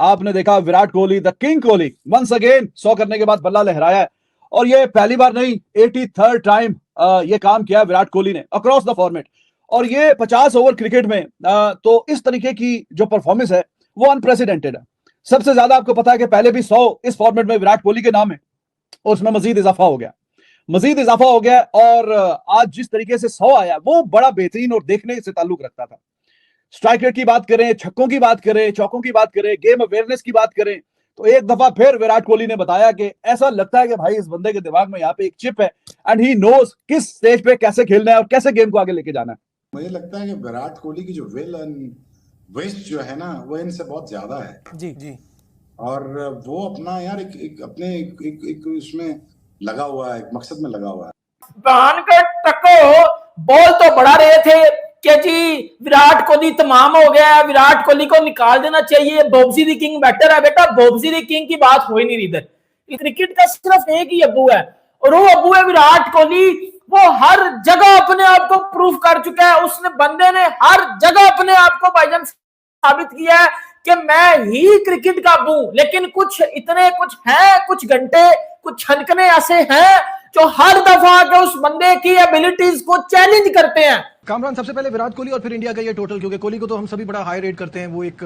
आपने देखा Virat Kohli, the king Kohli, once again 100 करने के बाद बल्ला लहराया है। और ये पहली बार नहीं, 83rd टाइम ये काम किया विराट कोहली ने अक्रॉस द फॉर्मेट। और ये 50 ओवर क्रिकेट में तो इस तरीके की जो परफॉर्मेंस है वो अनप्रेसिडेंटेड है। सबसे ज्यादा आपको पता है कि पहले भी 100 इस फॉर्मेट में विराट कोहली के नाम है और उसमें मजीद इजाफा हो गया। और आज जिस तरीके से 100 आया वो बड़ा बेहतरीन और देखने से ताल्लुक रखता था। स्ट्राइक रेट की बात करें, छक्कों की बात करें, चौकों की बात करें, गेम अवेयरनेस की बात करें, तो एक दफा फिर विराट कोहली ने बताया कि ऐसा लगता है कि भाई इस बंदे के दिमाग में यहाँ पे एक चिप है एंड ही नोज किस स्टेज पे कैसे खेलना है और कैसे गेम को आगे लेके जाना है। मुझे लगता है कि विराट कोहली की जो विल एंड विश जो है ना वो इनसे बहुत ज्यादा है। जी। और वो अपना यार एक उसमें लगा हुआ है, एक मकसद में लगा हुआ है। बहन के टको बॉल तो बढ़ा रहे थे कि जी विराट कोहली तमाम हो गया है, विराट कोहली को निकाल देना चाहिए, बॉब्जी द किंग बेटर है। बेटा बॉब्जी द किंग की बात हो ही नहीं इधर। क्रिकेट का सिर्फ एक ही अब्बू है और वो अब्बू है विराट कोहली। वो हर जगह अपने आप को प्रूव कर चुका है। उसने बंदे ने हर जगह अपने आप को भाईजान साबित किया है कि मैं ही क्रिकेट का अब्बू। लेकिन कुछ हैं, कुछ घंटे, कुछ छनकने ऐसे हैं जो हर दफा के उस बंदे की एबिलिटीज को चैलेंज करते हैं। कामरान, सबसे पहले विराट कोहली और फिर इंडिया का ये टोटल, क्योंकि कोहली को तो हम सभी बड़ा हाई रेट करते हैं, वो एक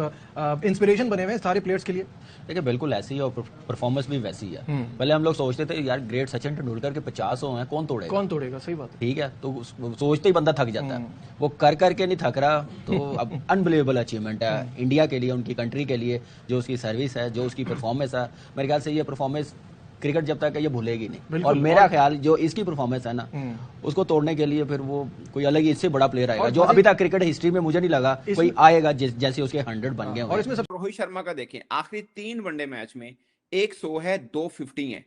इंस्पिरेशन बने हुए हैं सारे प्लेयर्स के लिए। देखिए बिल्कुल ऐसी ही और परफॉर्मेंस भी वैसी है। पहले हम लोग सोचते थे यार ग्रेट सचिन तेंदुलकर के 50 हैं, कौन तोड़ेगा, सही बात है। ठीक है, तो सोचते ही बंदा थक जाता है। वो कर करके नहीं थक रहा, तो अब अनबिलीवेबल अचीवमेंट है इंडिया के लिए, उनकी कंट्री के लिए, जो उसकी सर्विस है, जो उसकी परफॉर्मेंस है। मेरे ख्याल से ये परफॉर्मेंस क्रिकेट जब तक है ये भूलेगी नहीं। और मेरा ख्याल जो इसकी परफॉर्मेंस है ना, उसको तोड़ने के लिए फिर वो कोई अलग ही इससे बड़ा प्लेयर आएगा, जो अभी तक क्रिकेट हिस्ट्री में मुझे नहीं लगा कोई आएगा जैसे उसके 100 बन गए। और इसमें रोहित शर्मा का देखें, आखिरी 3 वनडे मैच में 100 है, 250 है।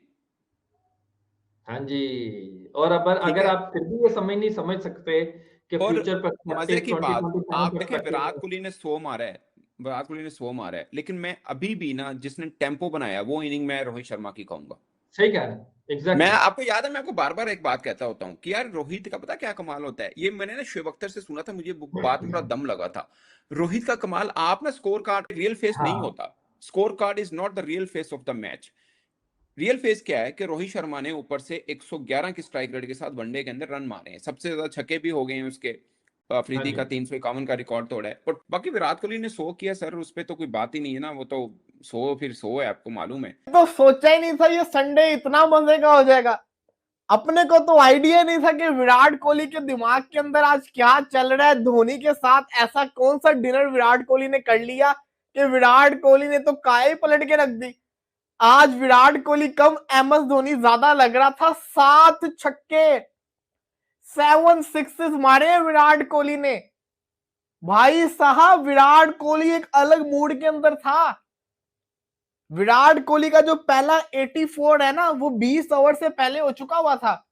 हाँ जी। और अगर आप फिर भी ये समझ सकते कि फ्यूचर पर मजे की बात, आप देखें विराट कोहली ने 100 मारा है, लेकिन मैं अभी भी ना जिसने टेम्पो बनाया वो इनिंग में रोहित शर्मा की कहूंगा। सही कह रहे हैं, एग्जैक्टली। मैं आपको याद है, मैं आपको बार बार एक बात कहता होता हूँ कि यार रोहित का पता क्या कमाल होता है। ये मैंने ना शुएब अख्तर से सुना था, मुझे बात में बड़ा दम लगा था। रोहित का कमाल, आप ना स्कोर कार्ड रियल फेस नहीं होता। Score card is not the real face of the match. Real face क्या है कि रोहित शर्मा ने ऊपर से 111 की स्ट्राइक रेट के साथ वनडे के अंदर रन मारे हैं, सबसे ज्यादा छक्के भी हो गए हैं उसके। अफरीदी का 351 का रिकॉर्ड तोड़ा है। और बाकी विराट कोहली ने 100 किया सर, उस पर तो कोई बात ही नहीं है ना। वो तो 100 फिर 100 है, आपको मालूम है। तो सोचा ही नहीं था ये संडे इतना मजे का हो जाएगा। अपने को तो आइडिया नहीं था कि विराट कोहली के दिमाग के अंदर आज क्या चल रहा है। धोनी के साथ ऐसा कौन सा डिनर विराट कोहली ने कर लिया कि विराट कोहली ने तो काई पलट के रख दी। आज विराट कोहली कम एमएस धोनी ज्यादा लग रहा था। 7 छक्के, 7 सिक्सेस मारे हैं विराट कोहली ने। भाई साहब विराट कोहली एक अलग मूड के अंदर था। विराट कोहली का जो पहला 84 है ना, वो 20 ओवर से पहले हो चुका हुआ था।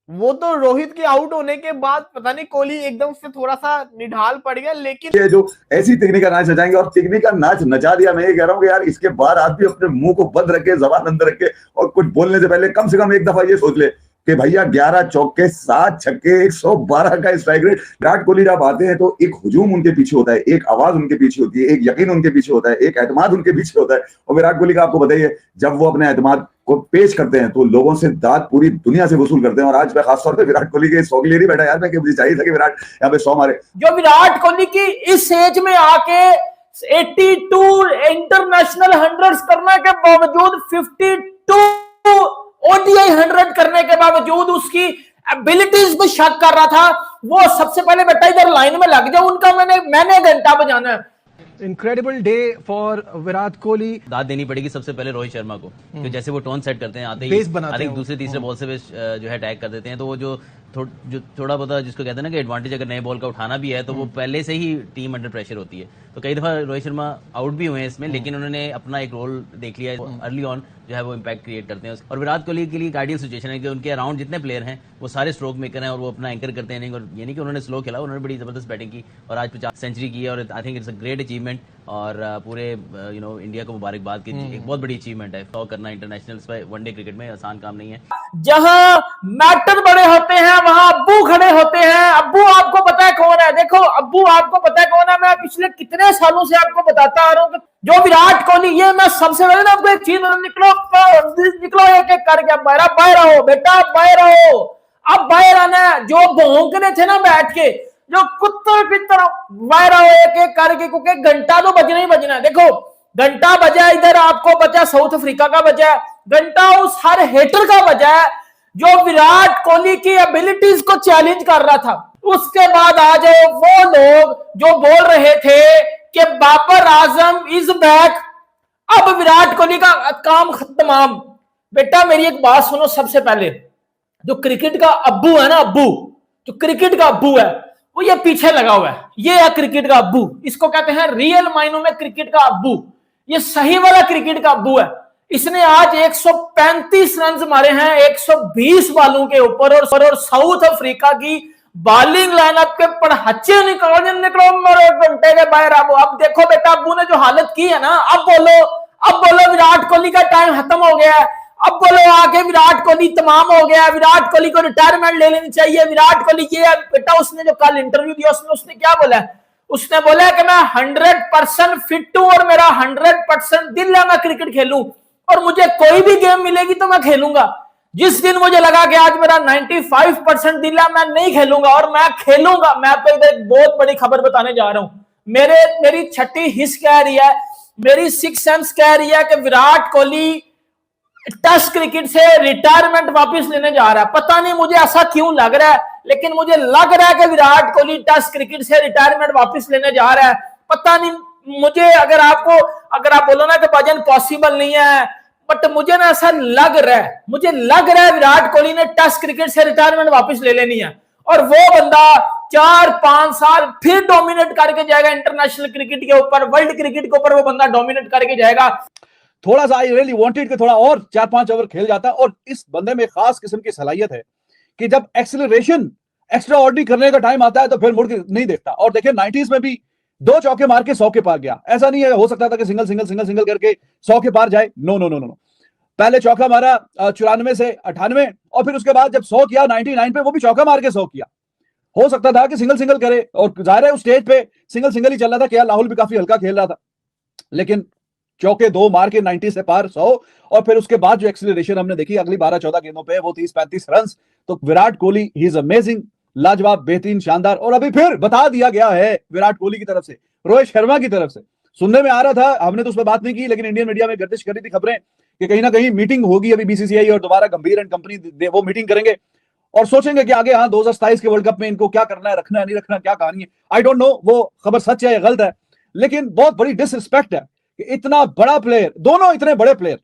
वो तो रोहित के आउट होने के बाद पता नहीं कोहली एकदम से थोड़ा सा निढाल पड़ गया। लेकिन ये जो ऐसी तकनीक का नाच नचाएंगे और तकनीक का नाच नचा दिया, मैं ये कह रहा हूँ कि यार इसके बाद आदमी अपने मुंह को बंद रखे, जबान अंदर रखे और कुछ बोलने से पहले कम से कम एक दफा ये सोच ले कि भैया 11 चौके, 7 छक्के, 112 का स्ट्राइक रेट। विराट कोहली जब आते हैं तो एक हुजूम उनके पीछे होता है, एक आवाज उनके पीछे होती है, एक यकीन उनके पीछे होता है, एक एतमाद उनके पीछे होता है। और विराट कोहली का आपको बताइए, जब वो अपने एतमाद को पेश करते हैं तो लोगों से दाद पूरी दुनिया से वसूल करते हैं। और आज मैं खासतौर पर विराट कोहली के 100 के लिए नहीं बैठा यार, मैं मुझे चाहिए था कि विराट यहाँ पे 100 मारे। जो विराट कोहली की इस एज में आके 82 इंटरनेशनल 100 करने के बावजूद, 52 ओडीआई 100 करने के बावजूद उसकी एबिलिटीज पे शक कर रहा था। वो सबसे पहले बेटा इधर लाइन में लग जाओ, उनका मैंने घंटा बजाना है। Incredible day for Virat Kohli. दाद देनी पड़ेगी सबसे पहले रोहित शर्मा को, कि जैसे वो टोन सेट करते हैं, आते ही दूसरे तीसरे बॉल से जो है अटैक कर देते हैं। तो वो जो थोड़ा बहुत जिसको कहते हैं ना कि एडवांटेज अगर नए बॉल का उठाना भी है तो वो पहले से ही टीम अंडर प्रेशर होती है। तो कई दफा रोहित शर्मा आउट भी हुए हैं इसमें, लेकिन उन्होंने अपना एक रोल देख लिया अर्ली ऑन, जो है वो इम्पैक्ट क्रिएट करते हैं। और विराट कोहली के लिए एक आइडियल सिचुएशन है कि उनके अराउंड जितने प्लेयर हैं वो सारे स्ट्रोक मेकर हैं और वो अपना एंकर करते हैं। और ये नहीं कि उन्होंने स्लो खेला, उन्होंने बड़ी जबरदस्त बैटिंग की और आज 50 सेंचुरी की है। और I think it's a great achievement और पूरे इंडिया को मुबारकबाद की एक बहुत बड़ी अचीवमेंट है। 100 करना इंटरनेशनल वनडे क्रिकेट में आसान काम नहीं है। जहां मैटर बड़े होते हैं वहां अब्बू खड़े होते हैं। अब्बू आपको पता है कौन है? देखो अब्बू आपको पता है कौन है? मैं पिछले कितने सालों से आपको बताता आ रहा हूं कि जो विराट कोहली, ये मैं सबसे पहले ना आपको एक चीज, निकलो एक एक करके, बाहर आओ बेटा, बाहर आओ, अब बाहर आना है। जो भौंकने थे ना बैठ के, जो कुत्ते की तरह, बाहर आओ एक एक करके, क्योंकि घंटा तो बजना ही बजना है। देखो घंटा बजा, इधर आपको बचा साउथ अफ्रीका का बजा है घंटा, उस हर हेटर का बजा है जो विराट कोहली की एबिलिटीज को चैलेंज कर रहा था। उसके बाद आ जाओ वो लोग जो बोल रहे थे कि बाबर आजम इज बैक, अब विराट कोहली का काम तमाम। बेटा मेरी एक बात सुनो, सबसे पहले जो क्रिकेट का अब्बू है ना, अब्बू जो क्रिकेट का अब्बू है वो ये पीछे लगा हुआ है, ये है क्रिकेट का अब्बू, इसको कहते हैं रियल मायनों में क्रिकेट का अब्बू, ये सही वाला क्रिकेट का अब्बू है। इसने आज 135 रन मारे हैं 120 बालों के ऊपर, और साउथ अफ्रीका की बॉलिंग लाइनअप के पड़हच्चे निकलो मेरे घंटे के बाहर। अब देखो बेटा, अब्बू ने जो हालत की है ना, अब बोलो विराट कोहली का टाइम खत्म हो गया है, अब बोलो आके विराट कोहली तमाम हो गया, विराट कोहली को रिटायरमेंट ले लेनी चाहिए, विराट कोहली ये बेटा। उसने जो कल इंटरव्यू दिया उसने क्या बोला है, उसने बोला कि मैं 100% फिट हूं और मेरा 100% दिल है मैं क्रिकेट खेलूं, और मुझे कोई भी गेम मिलेगी तो मैं खेलूंगा। जिस दिन मुझे लगा कि आज मेरा 95% दिल है, मैं नहीं खेलूंगा और मैं खेलूंगा। मैं आपको इधर एक बहुत बड़ी खबर बताने जा रहा हूं, मेरी छठी हिस्स कह रही है, मेरी सिक्स सेंस कह रही है कि विराट कोहली टेस्ट क्रिकेट से रिटायरमेंट वापस लेने जा रहा है। पता नहीं मुझे ऐसा क्यों लग रहा है, लेकिन मुझे लग रहा है कि विराट कोहली टेस्ट क्रिकेट से रिटायरमेंट वापस लेने जा रहा है। पता नहीं मुझे, अगर आप बोलो ना कि भजन पॉसिबल नहीं है, बट मुझे ना ऐसा लग रहा है, मुझे लग रहा है विराट कोहली ने टेस्ट क्रिकेट से रिटायरमेंट वापस ले लेनी है, और वो बंदा 4-5 साल फिर डोमिनेट करके जाएगा इंटरनेशनल क्रिकेट के ऊपर, वर्ल्ड क्रिकेट के ऊपर वो बंदा डोमिनेट करके जाएगा। थोड़ा सा आई रियली वांटेड कि थोड़ा और 4-5 ओवर खेल जाता, और इस बंदे में खास किस्म की सलाहियत है कि जब एक्सेलरेशन एक्स्ट्रा ऑर्डिनरी करने का टाइम आता है तो फिर मुड़ के नहीं देखता। और देखिए 90s में भी 2 चौके मार के 100 के पार गया, ऐसा नहीं है हो सकता था कि सिंगल करके 100 के पार जाए, नो। पहले चौका मारा 94 से 98, और फिर उसके बाद जब 100 किया 99 पे, वो भी चौका मार के 100 किया। हो सकता था कि सिंगल करे, और जाहिर है उस स्टेज पे सिंगल ही चल रहा था, क्या राहुल भी काफी हल्का खेल रहा था, लेकिन चौके 2 मार के 90 से पार 100, और फिर उसके बाद जो एक्सीलरेशन हमने देखी अगली 12-14 गेंदों पे, वो 30-35 रन। तो Virat Kohli he is amazing, लाजवाब, बेहतरीन, शानदार। और अभी फिर बता दिया गया है विराट कोहली की तरफ से, रोहित शर्मा की तरफ से, सुनने में आ रहा था, हमने तो उस पर बात नहीं की, लेकिन इंडियन मीडिया में गर्दिश करी थी खबरें कि कहीं ना कहीं मीटिंग होगी अभी बीसीसीआई और दोबारा गंभीर एंड कंपनी वो मीटिंग करेंगे और सोचेंगे कि आगे 2027 के वर्ल्ड कप में इनको क्या करना है, रखना है नहीं रखना, क्या कहानी है, आई डोंट नो वो खबर सच है या गलत है, लेकिन बहुत बड़ी डिसरिस्पेक्ट है कि इतना बड़ा प्लेयर, दोनों इतने बड़े प्लेयर